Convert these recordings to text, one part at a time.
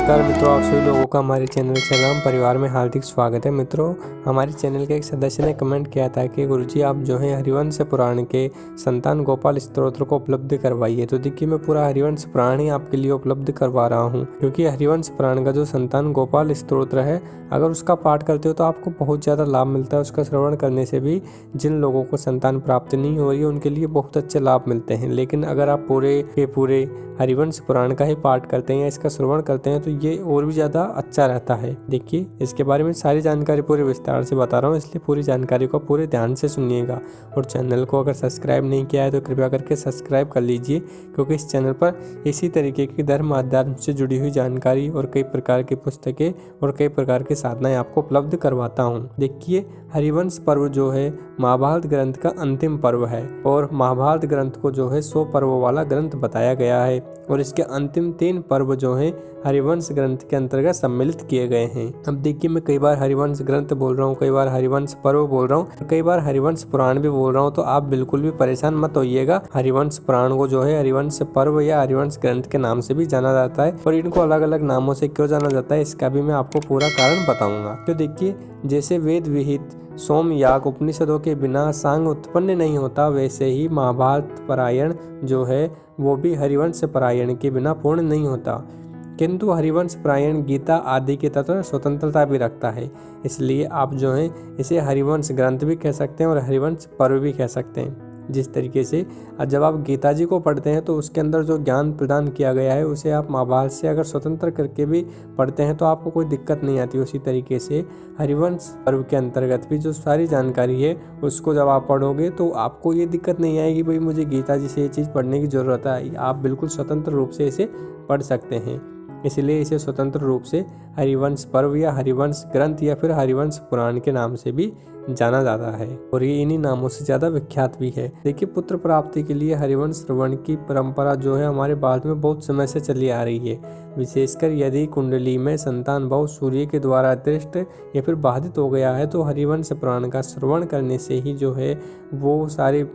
नमस्कार मित्रों, आप सभी लोगों का हमारे चैनल श्री राम परिवार में हार्दिक स्वागत है। मित्रों, हमारे चैनल के एक सदस्य ने कमेंट किया था कि गुरुजी आप जो है हरिवंश पुराण के संतान गोपाल स्तोत्र को उपलब्ध करवाइए। तो देखिए, मैं पूरा हरिवंश पुराण ही आपके लिए उपलब्ध करवा रहा हूँ, क्योंकि हरिवंश पुराण का जो संतान गोपाल स्तोत्र है, अगर उसका पाठ करते हो तो आपको बहुत ज़्यादा लाभ मिलता है। उसका श्रवण करने से भी जिन लोगों को संतान प्राप्ति नहीं हो रही है उनके लिए बहुत अच्छे लाभ मिलते हैं। लेकिन अगर आप पूरे के पूरे हरिवंश पुराण का ही पाठ करते हैं या इसका श्रवण करते हैं तो ये और भी ज़्यादा अच्छा रहता है। देखिए, इसके बारे में सारी जानकारी पूरे विस्तार से बता रहा हूँ, इसलिए पूरी जानकारी को पूरे ध्यान से सुनिएगा। और चैनल को अगर सब्सक्राइब नहीं किया है तो कृपया करके सब्सक्राइब कर लीजिए, क्योंकि इस चैनल पर इसी तरीके की धर्म अध्यात्म से जुड़ी हुई जानकारी और कई प्रकार की पुस्तकें और कई प्रकार की साधनाएं आपको उपलब्ध करवाता हूँ। देखिए, हरिवंश पर्व जो है महाभारत ग्रंथ का अंतिम पर्व है और महाभारत ग्रंथ को जो है 100 पर्वों वाला ग्रंथ बताया गया है और इसके अंतिम 3 पर्व जो हैं हरिवंश ग्रंथ के अंतर्गत सम्मिलित किए गए हैं। अब देखिए, मैं कई बार हरिवंश ग्रंथ बोल रहा हूँ, कई बार हरिवंश पर्व बोल रहा हूँ, कई बार हरिवंश पुराण भी बोल रहा हूँ, तो आप बिल्कुल भी परेशान मत होइएगा। हरिवंश पुराण को जो है हरिवंश पर्व या हरिवंश ग्रंथ के नाम से भी जाना जाता है और इनको अलग अलग नामों से क्यों जाना जाता है इसका भी मैं आपको पूरा कारण बताऊंगा। तो देखिए, जैसे वेद विहित सोम याग उपनिषदों के बिना सांग उत्पन्न नहीं होता, वैसे ही महाभारत पारायण जो है वो भी हरिवंश पारायण के बिना पूर्ण नहीं होता। किंतु हरिवंश पारायण गीता आदि के तत्व स्वतंत्रता भी रखता है, इसलिए आप जो है इसे हरिवंश ग्रंथ भी कह सकते हैं और हरिवंश पर्व भी कह सकते हैं। जिस तरीके से जब आप गीता जी को पढ़ते हैं तो उसके अंदर जो ज्ञान प्रदान किया गया है उसे आप महाभारत से अगर स्वतंत्र करके भी पढ़ते हैं तो आपको कोई दिक्कत नहीं आती। उसी तरीके से हरिवंश पर्व के अंतर्गत भी जो सारी जानकारी है उसको जब आप पढ़ोगे तो आपको ये दिक्कत नहीं आएगी भाई मुझे गीता जी से ये चीज़ पढ़ने की ज़रूरत है। आप बिल्कुल स्वतंत्र रूप से इसे पढ़ सकते हैं, इसलिए इसे स्वतंत्र रूप से हरिवंश पर्व या हरिवंश ग्रंथ या फिर हरिवंश पुराण के नाम से भी जाना जाता है और ये इन्हीं नामों से ज़्यादा विख्यात भी है। देखिए, पुत्र प्राप्ति के लिए हरिवंश श्रवण की परंपरा जो है हमारे भारत में बहुत समय से चली आ रही है। विशेषकर यदि कुंडली में संतान भाव सूर्य के द्वारा दृष्ट या फिर बाधित हो गया है तो हरिवंश पुराण का श्रवण करने से ही जो है वो सारी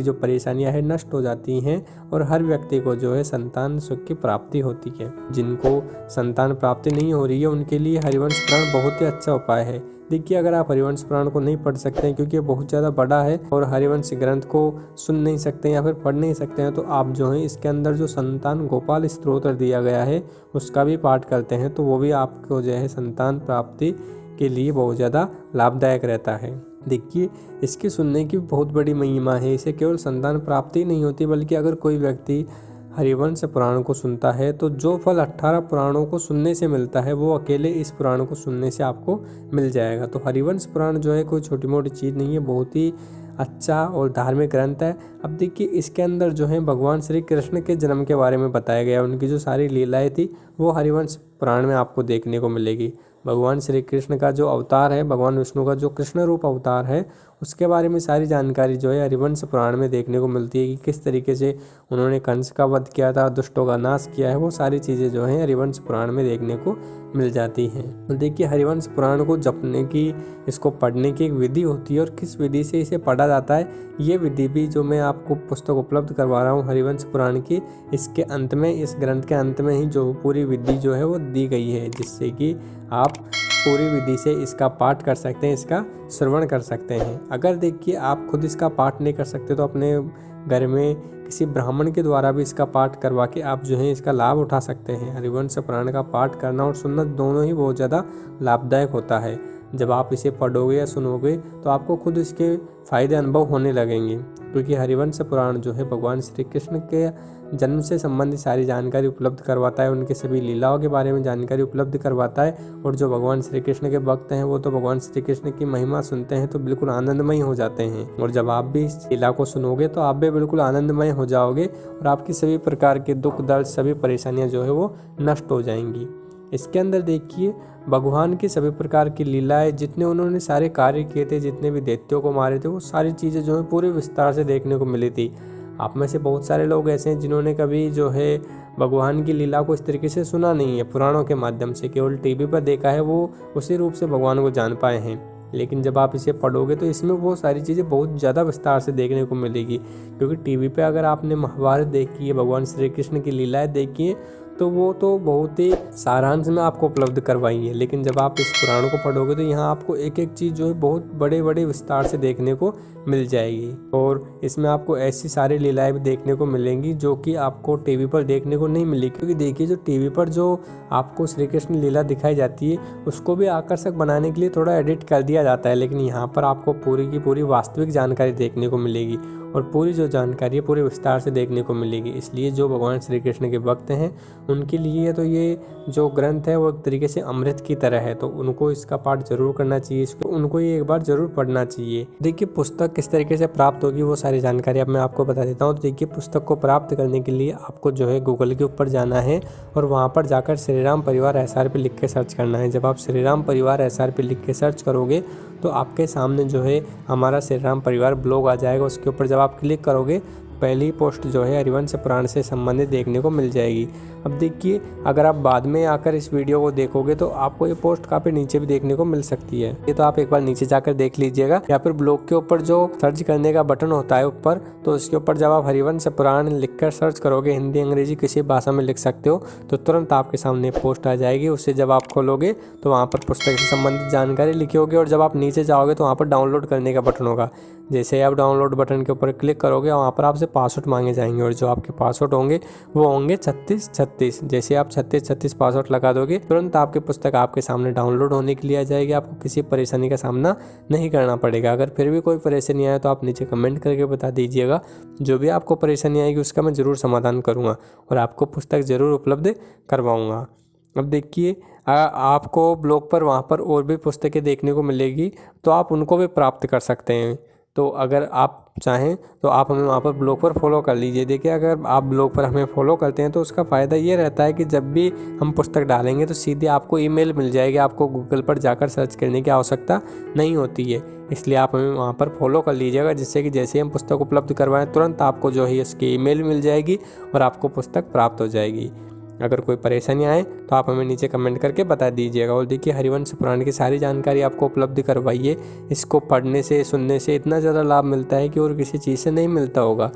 जो परेशानियां हैं नष्ट हो जाती हैं और हर व्यक्ति को जो है संतान सुख की प्राप्ति होती है। जिनको संतान प्राप्ति नहीं हो रही है उनके लिए हरिवंश पुराण बहुत ही अच्छा उपाय है। देखिए, अगर आप हरिवंश पुराण को नहीं पढ़ सकते हैं क्योंकि ये बहुत ज़्यादा बड़ा है और हरिवंश ग्रंथ को सुन नहीं सकते हैं या फिर पढ़ नहीं सकते हैं, तो आप जो है इसके अंदर जो संतान गोपाल स्तोत्र दिया गया है उसका भी पाठ करते हैं तो वो भी आपको जो है संतान प्राप्ति के लिए बहुत ज़्यादा लाभदायक रहता है। देखिए, इसके सुनने की बहुत बड़ी महिमा है। इसे केवल संतान प्राप्ति नहीं होती बल्कि अगर कोई व्यक्ति हरिवंश पुराण को सुनता है तो जो फल 18 पुराणों को सुनने से मिलता है वो अकेले इस पुराण को सुनने से आपको मिल जाएगा। तो हरिवंश पुराण जो है कोई छोटी मोटी चीज़ नहीं है, बहुत ही अच्छा और धार्मिक ग्रंथ है। अब देखिए, इसके अंदर जो है भगवान श्री कृष्ण के जन्म के बारे में बताया गया, उनकी जो सारी लीलाएं थी वो हरिवंश पुराण में आपको देखने को मिलेगी। भगवान श्री कृष्ण का जो अवतार है, भगवान विष्णु का जो कृष्ण रूप अवतार है, उसके बारे में सारी जानकारी जो है हरिवंश पुराण में देखने को मिलती है कि किस तरीके से उन्होंने कंस का वध किया था, दुष्टों का नाश किया है, वो सारी चीज़ें जो हैं हरिवंश पुराण में देखने को मिल जाती हैं। तो देखिए, हरिवंश पुराण को जपने की, इसको पढ़ने की एक विधि होती है और किस विधि से इसे पढ़ा जाता है ये विधि भी जो मैं आपको पुस्तक उपलब्ध करवा रहा हूँ हरिवंश पुराण की, इसके अंत में, इस ग्रंथ के अंत में ही जो पूरी विधि जो है वो दी गई है, जिससे कि आप पूरी विधि से इसका पाठ कर सकते हैं, इसका श्रवण कर सकते हैं। अगर देखिए आप खुद इसका पाठ नहीं कर सकते तो अपने घर में किसी ब्राह्मण के द्वारा भी इसका पाठ करवा के आप जो है इसका लाभ उठा सकते हैं। हरिवंश पुराण का पाठ करना और सुनना दोनों ही बहुत ज़्यादा लाभदायक होता है। जब आप इसे पढ़ोगे या सुनोगे तो आपको खुद इसके फ़ायदे अनुभव होने लगेंगे, क्योंकि हरिवंश पुराण जो है भगवान श्री कृष्ण के जन्म से संबंधित सारी जानकारी उपलब्ध करवाता है, उनके सभी लीलाओं के बारे में जानकारी उपलब्ध करवाता है। और जो भगवान श्री कृष्ण के भक्त हैं वो तो भगवान श्री कृष्ण की महिमा सुनते हैं तो बिल्कुल आनंदमय हो जाते हैं। और जब आप भी इस लीला को सुनोगे तो आप भी बिल्कुल आनंदमय हो जाओगे और आपकी सभी प्रकार के दुख दर्द, सभी परेशानियाँ जो है वो नष्ट हो जाएंगी। इसके अंदर देखिए, भगवान की सभी प्रकार की लीलाएं, जितने उन्होंने सारे कार्य किए थे, जितने भी दैत्यों को मारे थे, वो सारी चीज़ें जो है पूरे विस्तार से देखने को मिली थी। आप में से बहुत सारे लोग ऐसे हैं जिन्होंने कभी जो है भगवान की लीला को इस तरीके से सुना नहीं है, पुराणों के माध्यम से केवल टीवी पर देखा है, वो उसी रूप से भगवान को जान पाए हैं। लेकिन जब आप इसे पढ़ोगे तो इसमें वो सारी चीज़ें बहुत ज़्यादा विस्तार से देखने को मिलेगी, क्योंकि टीवी पे अगर आपने महाभारत देखी है, भगवान श्री कृष्ण की लीलाएं देखी है, तो वो तो बहुत ही सारांश में आपको उपलब्ध करवाई है, लेकिन जब आप इस पुराण को पढ़ोगे तो यहाँ आपको एक एक चीज़ जो है बहुत बड़े बड़े विस्तार से देखने को मिल जाएगी। और इसमें आपको ऐसी सारी लीलाएं भी देखने को मिलेंगी जो कि आपको टीवी पर देखने को नहीं मिली, क्योंकि देखिए जो टीवी पर जो आपको श्री कृष्ण लीला दिखाई जाती है उसको भी आकर्षक बनाने के लिए थोड़ा एडिट कर दिया जाता है, लेकिन यहाँ पर आपको पूरी की पूरी वास्तविक जानकारी देखने को मिलेगी और पूरी जो जानकारी है पूरे विस्तार से देखने को मिलेगी। इसलिए जो भगवान श्री कृष्ण के भक्त हैं उनके लिए तो ये जो ग्रंथ है वो एक तरीके से अमृत की तरह है, तो उनको इसका पाठ जरूर करना चाहिए, इसको उनको ये एक बार जरूर पढ़ना चाहिए। देखिए पुस्तक किस तरीके से प्राप्त होगी वो सारी जानकारी अब मैं आपको बता देता हूँ। तो देखिए पुस्तक को प्राप्त करने के लिए आपको जो है गूगल के ऊपर जाना है और वहाँ पर जाकर श्री राम परिवार SRP लिख के सर्च करना है। जब आप श्री राम परिवार SRP लिख के सर्च करोगे तो आपके सामने जो है हमारा श्री राम परिवार ब्लॉग आ जाएगा। उसके ऊपर जब आप क्लिक करोगे पहली पोस्ट जो है हरिवंश पुराण से संबंधित देखने को मिल जाएगी। अब देखिए अगर आप बाद में आकर इस वीडियो को देखोगे तो आपको ये पोस्ट काफ़ी नीचे भी देखने को मिल सकती है, ये तो आप एक बार नीचे जाकर देख लीजिएगा। या फिर ब्लॉग के ऊपर जो सर्च करने का बटन होता है ऊपर, तो उसके ऊपर जब आप हरिवंश पुराण लिखकर सर्च करोगे, हिंदी अंग्रेजी किसी भाषा में लिख सकते हो, तो तुरंत आपके सामने पोस्ट आ जाएगी। उससे जब आप खोलोगे तो वहाँ पर पुस्तक से संबंधित जानकारी लिखी होगी और जब आप नीचे जाओगे तो वहाँ पर डाउनलोड करने का बटन होगा। जैसे आप डाउनलोड बटन के ऊपर क्लिक करोगे वहाँ पर आपसे पासवर्ड मांगे जाएंगे और जो आपके पासवर्ड होंगे वो होंगे 3636। जैसे आप 3636 पासवर्ड लगा दोगे तुरंत आपकी पुस्तक आपके सामने डाउनलोड होने के लिए आ जाएगी। आपको किसी परेशानी का सामना नहीं करना पड़ेगा। अगर फिर भी कोई परेशानी आए तो आप नीचे कमेंट करके बता दीजिएगा, जो भी आपको परेशानी आएगी उसका मैं ज़रूर समाधान करूँगा और आपको पुस्तक ज़रूर उपलब्ध करवाऊँगा। अब देखिए आपको ब्लॉग पर वहाँ पर और भी पुस्तकें देखने को मिलेगी, तो आप उनको भी प्राप्त कर सकते हैं। तो अगर आप चाहें तो आप हमें वहाँ पर ब्लॉग पर फॉलो कर लीजिए। देखिए अगर आप ब्लॉग पर हमें फॉलो करते हैं तो उसका फ़ायदा ये रहता है कि जब भी हम पुस्तक डालेंगे तो सीधे आपको ईमेल मिल जाएगी, आपको गूगल पर जाकर सर्च करने की आवश्यकता नहीं होती है। इसलिए आप हमें वहाँ पर फॉलो कर लीजिएगा, जिससे कि जैसे हम पुस्तक उपलब्ध करवाएं तुरंत आपको जो है इसकी ईमेल मिल जाएगी और आपको पुस्तक प्राप्त हो जाएगी। अगर कोई परेशानी आए तो आप हमें नीचे कमेंट करके बता दीजिएगा। और देखिए हरिवंश पुराण की सारी जानकारी आपको उपलब्ध करवाइए। इसको पढ़ने से सुनने से इतना ज़्यादा लाभ मिलता है कि और किसी चीज़ से नहीं मिलता होगा।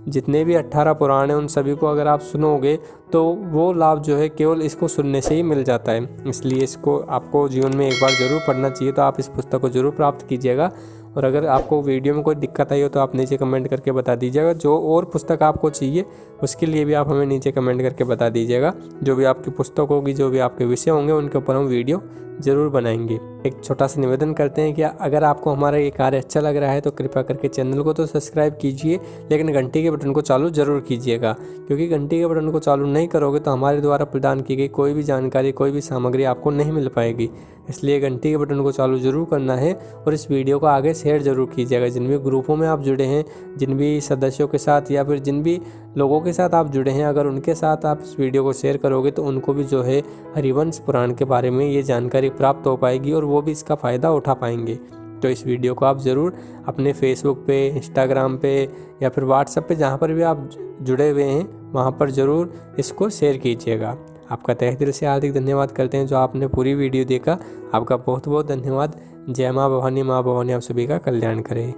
जितने भी 18 पुराण हैं उन सभी को अगर आप सुनोगे तो वो लाभ जो है केवल इसको सुनने से ही मिल जाता है। इसलिए इसको आपको जीवन में एक बार ज़रूर पढ़ना चाहिए। तो आप इस पुस्तक को ज़रूर प्राप्त कीजिएगा। और अगर आपको वीडियो में कोई दिक्कत आई हो तो आप नीचे कमेंट करके बता दीजिएगा। जो और पुस्तक आपको चाहिए उसके लिए भी आप हमें नीचे कमेंट करके बता दीजिएगा। जो भी आपकी पुस्तक होगी, जो भी आपके विषय होंगे, उनके ऊपर हम वीडियो ज़रूर बनाएंगे। एक छोटा सा निवेदन करते हैं कि अगर आपको हमारा ये कार्य अच्छा लग रहा है तो कृपया करके चैनल को तो सब्सक्राइब कीजिए, लेकिन घंटी के बटन को चालू ज़रूर कीजिएगा, क्योंकि घंटी के बटन को चालू नहीं करोगे तो हमारे द्वारा प्रदान की गई कोई भी जानकारी, कोई भी सामग्री आपको नहीं मिल पाएगी। इसलिए घंटी के बटन को चालू ज़रूर करना है और इस वीडियो को आगे शेयर ज़रूर कीजिएगा। जिन भी ग्रुपों में आप जुड़े हैं, जिन भी सदस्यों के साथ या फिर जिन भी लोगों के साथ आप जुड़े हैं, अगर उनके साथ आप इस वीडियो को शेयर करोगे तो उनको भी जो है हरिवंश पुराण के बारे में ये जानकारी प्राप्त हो पाएगी और वो भी इसका फ़ायदा उठा पाएंगे। तो इस वीडियो को आप ज़रूर अपने फेसबुक पे, इंस्टाग्राम पे या फिर व्हाट्सएप पे, जहाँ पर भी आप जुड़े हुए हैं वहाँ पर ज़रूर इसको शेयर कीजिएगा। आपका तहे दिल से हार्दिक धन्यवाद करते हैं जो आपने पूरी वीडियो देखा। आपका बहुत बहुत धन्यवाद। जय माँ भवानी, माँ भवानी आप सभी का कल्याण करे।